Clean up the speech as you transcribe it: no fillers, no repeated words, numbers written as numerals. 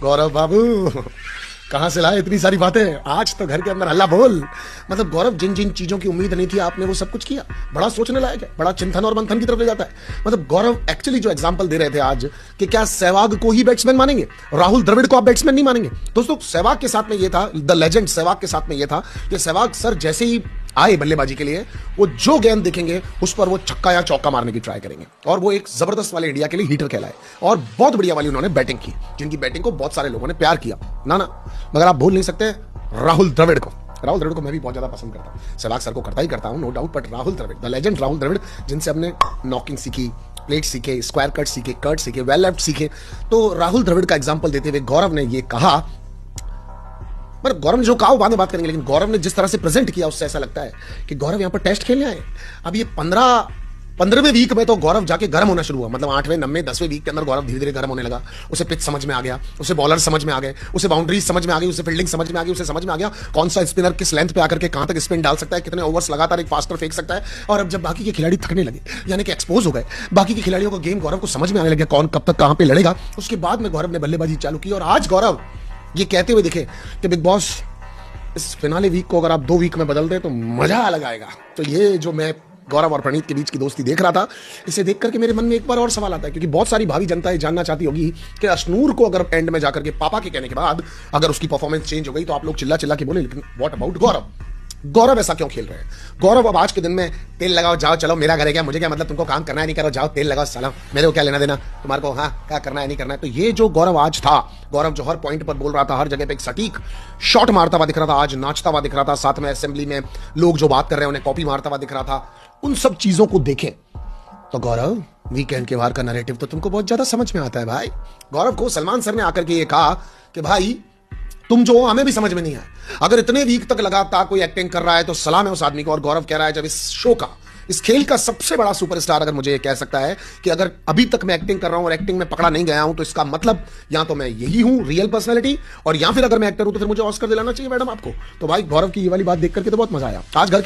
गौरव बाबू कहां से लाए इतनी सारी बातें? आज तो घर के अंदर हल्ला बोल। मतलब गौरव, जिन जिन चीजों की उम्मीद नहीं थी आपने वो सब कुछ किया। बड़ा सोचने लायक है, बड़ा चिंतन और मंथन की तरफ ले जाता है। मतलब गौरव एक्चुअली जो एग्जांपल दे रहे थे आज कि क्या सहवाग को ही बैट्समैन मानेंगे, राहुल द्रविड़ को आप बैट्समैन नहीं मानेंगे? दोस्तों सहवाग के साथ में ये था, द लेजेंड सहवाग के साथ में ये था कि सहवाग सर जैसे ही आए बल्लेबाजी के लिए, वो जो गेंद देखेंगे उस पर वो छक्का या चौका मारने की ट्राई करेंगे। और वो एक जबरदस्त वाले इंडिया के लिए हीटर कहलाए और बहुत बढ़िया वाली उन्होंने बैटिंग की, जिनकी बैटिंग को बहुत सारे लोगों ने प्यार किया ना। मगर आप भूल नहीं सकते राहुल द्रविड़ को। राहुल द्रविड़ को मैं भी बहुत ज्यादा पसंद करता हूं, सहवाग सर को करता ही करता हूं, no doubt. But Rahul Dravid, the legend Rahul Dravid, जिनसे हमने नॉकिंग सीखी, प्लेट सीखे, स्क्वायर कट सीखे, कट सीखे, वेल लेफ्ट सीखे। तो राहुल द्रविड़ का एग्जाम्पल देते हुए गौरव ने ये कहा, मतलब गौरव ने जो कहा वो बाद में बात करेंगे, लेकिन गौरव ने जिस तरह से प्रेजेंट किया उससे ऐसा लगता है कि गौरव यहां पर टेस्ट खेलने आए। अब ये 15वें वीक में तो गौरव जाके गर्म होना शुरू हुआ। मतलब 8वें 9वें 10वें वीक के अंदर गौरव धीरे धीरे गर्म होने लगा। उसे पिच समझ में आ गया, उसे बॉलर समझ में आ गए, उसे बाउंड्रीज समझ में आ गई, उसे फील्डिंग समझ में आ गई, उसे समझ में आ गया कौन सा स्पिनर किस लेंथ पे आकर के कहां तक स्पिन डाल सकता है, कितने ओवर्स लगातार एक फास्टर फेंक सकता है। और अब जब बाकी के खिलाड़ी थकने लगे, यानी कि एक्सपोज हो गए, बाकी के खिलाड़ियों का गेम गौरव को समझ में आने लगा, कौन कब तक कहां पे लड़ेगा, उसके बाद में गौरव ने बल्लेबाजी चालू की। और आज गौरव ये कहते हुए दिखे कि बिग बॉस इस फिनाले वीक को अगर आप 2 वीक में बदल दें तो मजा अलग आएगा। तो ये जो मैं गौरव और प्रणीत के बीच की दोस्ती देख रहा था, इसे देख करके मेरे मन में एक बार और सवाल आता है, क्योंकि बहुत सारी भावी जनता ये जानना चाहती होगी कि अशनूर को अगर एंड में जाकर के पापा के कहने के बाद अगर उसकी परफॉर्मेंस चेंज हो गई तो आप लोग चिल्ला चिल्ला के बोले, लेकिन व्हाट अबाउट गौरव? गौरव ऐसा क्यों खेल रहे हैं? गौरव अब आज के दिन में तेल लगाओ जाओ, चलो मेरा घर है क्या, मुझे क्या मतलब, तुमको काम करना है नहीं करो, जाओ तेल लगाओ, साला मेरे को क्या लेना देना तुम्हारे को, हाँ क्या करना है नहीं करना है। तो ये जो गौरव आज था, गौरव जो हर पॉइंट पर बोल रहा था, हर जगह पे एक सटीक शॉट मारता हुआ दिख रहा था, आज नाचता हुआ दिख रहा था, साथ में असेंबली में लोग जो बात कर रहे हैं उन्हें कॉपी मारता हुआ दिख रहा था, उन सब चीजों को देखें तो गौरव, वीकेंड के बाहर का नैरेटिव तो तुमको बहुत ज्यादा समझ में आता है भाई। गौरव को सलमान सर ने आकर के ये कहा कि भाई तुम जो हो हमें भी समझ में नहीं आया, अगर इतने वीक तक लगातार कोई एक्टिंग कर रहा है तो सलाम है उस आदमी को। और गौरव कह रहा है जब इस शो का, इस खेल का सबसे बड़ा सुपरस्टार अगर मुझे कह सकता है कि अगर अभी तक मैं एक्टिंग कर रहा हूं और एक्टिंग में पकड़ा नहीं गया हूं तो इसका मतलब या तो मैं यही हूं रियल पर्सनैलिटी, और या फिर अगर मैं एक्टर हूं तो फिर मुझे ऑस्कर दिलाना चाहिए मैडम आपको। तो भाई गौरव की ये वाली बात देख करके तो बहुत मजा आया। आज घर के